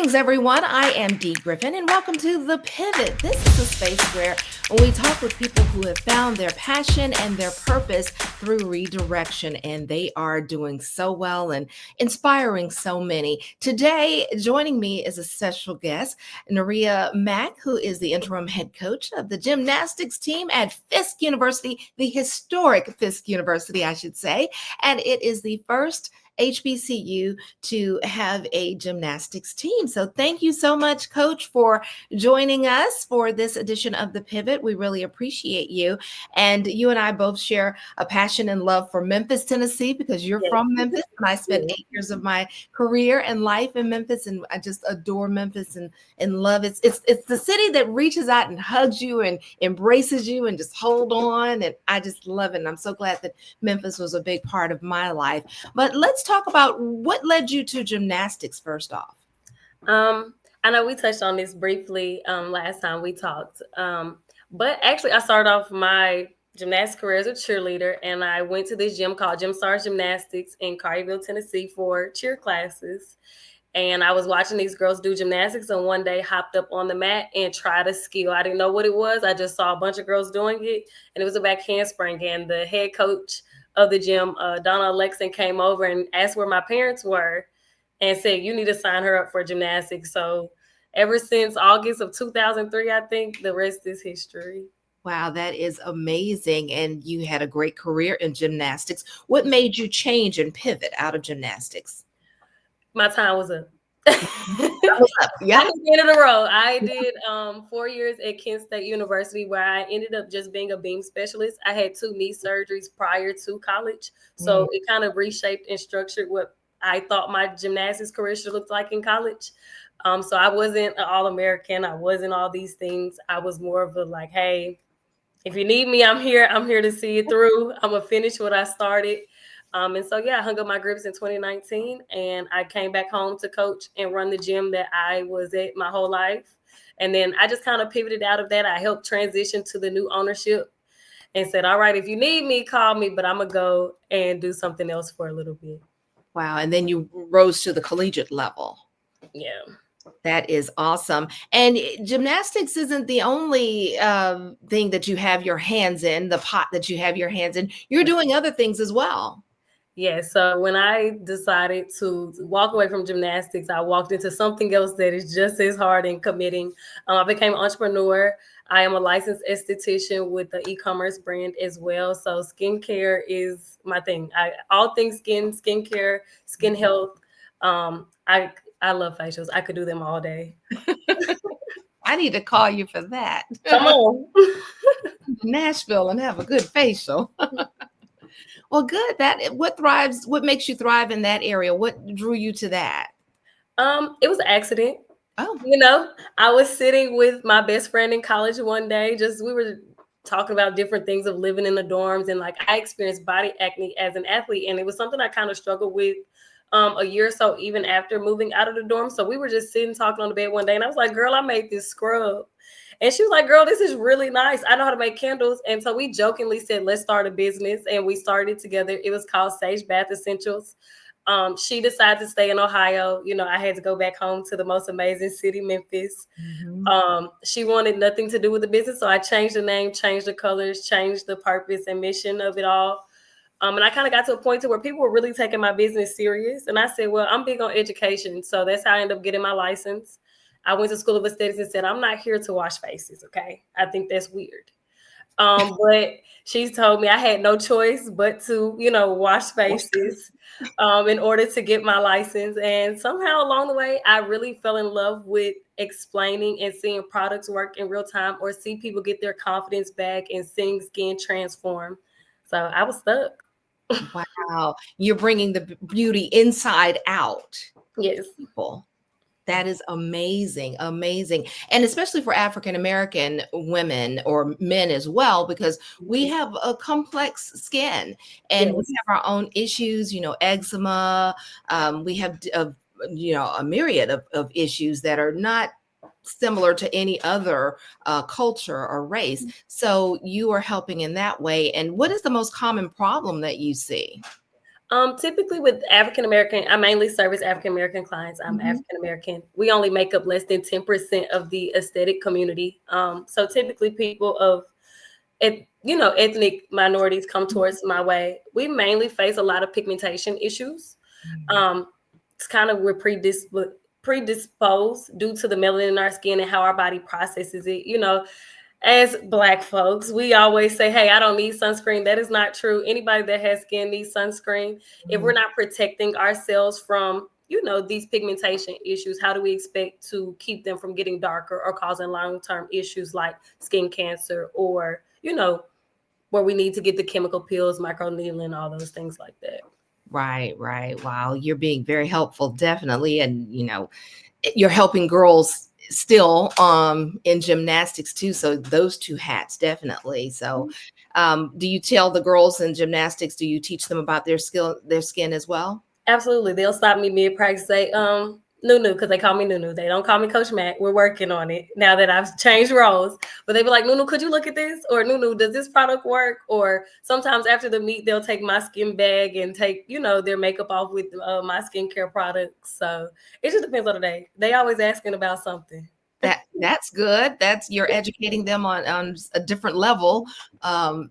Greetings, everyone. I am Dee Griffin, and welcome to The Pivot. This is a space where we talk with people who have found their passion and their purpose through redirection, and they are doing so well and inspiring so many. Today, joining me is a special guest, Nuriya Mack, who is the interim head coach of the gymnastics team at Fisk University, the historic Fisk University, I should say, and it is the first HBCU to have a gymnastics team. So thank you so much, Coach, for joining us for this edition of The Pivot. We really appreciate you. And you and I both share a passion and love for Memphis, Tennessee, because you're from Memphis. And I spent 8 years of my career and life in Memphis, and I just adore Memphis and love it. It's the city that reaches out and hugs you and embraces you and just hold on. And I just love it. And I'm so glad that Memphis was a big part of my life. But let's talk about what led you to gymnastics first off. I know we touched on this briefly last time we talked, but actually I started off my gymnastics career as a cheerleader, and I went to this gym called Gymnastics in Collierville, Tennessee for cheer classes. And I was watching these girls do gymnastics, and one day hopped up on the mat and tried a skill. I didn't know what it was. I just saw a bunch of girls doing it, and it was a back handspring. And the head coach of the gym, Donna Alexon, came over and asked where my parents were and said, you need to sign her up for gymnastics. So ever since August of 2003, I think the rest is history. Wow, that is amazing. And you had a great career in gymnastics. What made you change and pivot out of gymnastics? My time was up. Yeah. At the end of the road, I did 4 years at Kent State University, where I ended up just being a beam specialist. I had 2 knee surgeries prior to college, so it kind of reshaped and structured what I thought my gymnastics career should look like in college. So I wasn't an All-American. I wasn't all these things. I was more of a like, hey, if you need me, I'm here. I'm here to see it through. I'm gonna finish what I started. And so, I hung up my grips in 2019, and I came back home to coach and run the gym that I was at my whole life. And then I just kind of pivoted out of that. I helped transition to the new ownership and said, all right, if you need me, call me, but I'm going to go and do something else for a little bit. Wow. And then you rose to the collegiate level. Yeah. That is awesome. And gymnastics isn't the only thing that you have your hands in, the pot that you have your hands in. You're doing other things as well. Yeah, so when I decided to walk away from gymnastics, I walked into something else that is just as hard and committing. I became an entrepreneur. I am a licensed esthetician with the e-commerce brand as well. So skincare is my thing. All things skincare, skin health. I love facials. I could do them all day. I need to call you for that. Come on. Nashville and have a good facial. Well, good. What makes you thrive in that area? What drew you to that? It was an accident. Oh. I was sitting with my best friend in college one day. We were talking about different things of living in the dorms, and like I experienced body acne as an athlete, and it was something I kind of struggled with a year or so even after moving out of the dorm. So we were just sitting talking on the bed one day, and I was like, girl, I made this scrub. And she was like, girl, this is really nice. I know how to make candles. And so we jokingly said, let's start a business. And we started together. It was called Sage Bath Essentials. She decided to stay in Ohio. I had to go back home to the most amazing city, Memphis. Mm-hmm. She wanted nothing to do with the business. So I changed the name, changed the colors, changed the purpose and mission of it all. And I kind of got to a point to where people were really taking my business serious. And I said, well, I'm big on education. So that's how I ended up getting my license. I went to School of Aesthetics and said, I'm not here to wash faces, okay? I think that's weird. But she told me I had no choice but to, wash faces in order to get my license. And somehow along the way, I really fell in love with explaining and seeing products work in real time, or see people get their confidence back and seeing skin transform. So I was stuck. Wow. You're bringing the beauty inside out. Yes. People. That is amazing, amazing. And especially for African-American women or men as well, because we have a complex skin and we have our own issues, eczema. We have, a myriad of issues that are not similar to any other culture or race. So you are helping in that way. And what is the most common problem that you see? Typically with African American, I mainly service African American clients. I'm Mhm. African American. We only make up less than 10% of the aesthetic community. So typically people of ethnic minorities come towards my way. We mainly face a lot of pigmentation issues. Mhm. Um, it's kind of we're predisposed due to the melanin in our skin and how our body processes it. As Black folks, we always say, hey, I don't need sunscreen. That is not true. Anybody that has skin needs sunscreen. If we're Mhm. not protecting ourselves from, these pigmentation issues, how do we expect to keep them from getting darker or causing long-term issues like skin cancer or, where we need to get the chemical peels, microneedling, all those things like that. Right, right. Wow, you're being very helpful, definitely. And you're helping girls still in gymnastics too. So those two hats, definitely. So do you tell the girls in gymnastics, do you teach them about their skin as well? Absolutely. They'll stop me mid practice, say, Nunu, because they call me Nunu. They don't call me Coach Mack. We're working on it now that I've changed roles. But they be like, Nunu, could you look at this? Or Nunu, does this product work? Or sometimes after the meet, they'll take my skin bag and take, their makeup off with my skincare products. So it just depends on the day. They always asking about something. That's good. That's you're educating them on a different level,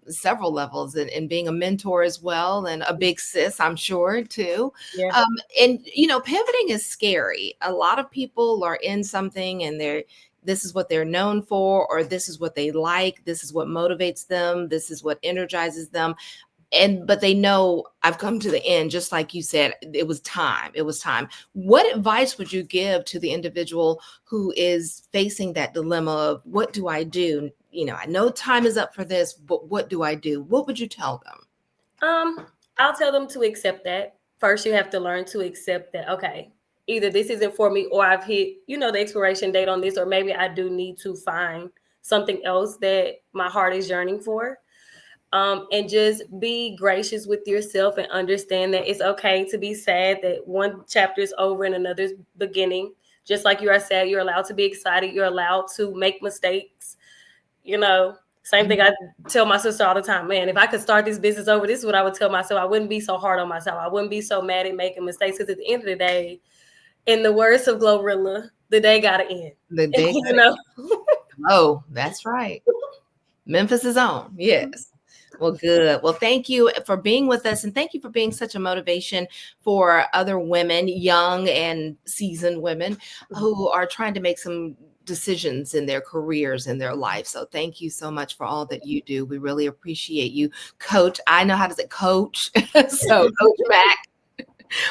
several levels, and being a mentor as well, and a big sis, I'm sure too. Yeah. Um, and pivoting is scary. A lot of people are in something, and this is what they're known for, or this is what they like, this is what motivates them, this is what energizes them, but they know I've come to the end. Just like you said, it was time. What advice would you give to the individual who is facing that dilemma of what do I do? I know time is up for this, but what do I do? What would you tell them? I'll tell them to accept that. First, you have to learn to accept that, okay, either this isn't for me or I've hit, the expiration date on this, or maybe I do need to find something else that my heart is yearning for. And just be gracious with yourself and understand that it's okay to be sad that one chapter is over and another's beginning. Just like you are sad, you're allowed to be excited. You're allowed to make mistakes. Same thing I tell my sister all the time. Man, if I could start this business over, this is what I would tell myself. I wouldn't be so hard on myself. I wouldn't be so mad at making mistakes, because at the end of the day, in the words of Glorilla, the day gotta end. The day. you know. Oh, that's right. Memphis is on. Yes. Well, good. Well, thank you for being with us, and thank you for being such a motivation for other women, young and seasoned women, who are trying to make some decisions in their careers in their life. So thank you so much for all that you do. We really appreciate you, Coach. I know how to say Coach. So Coach Mack,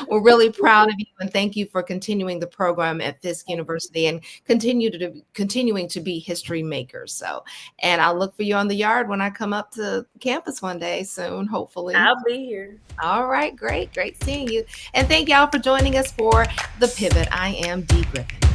we're really proud of you, and thank you for continuing the program at Fisk University and continuing to be history makers. So, and I'll look for you on the yard when I come up to campus one day soon, hopefully. I'll be here. All right, great seeing you. And thank y'all for joining us for The Pivot. I am Dee Griffin.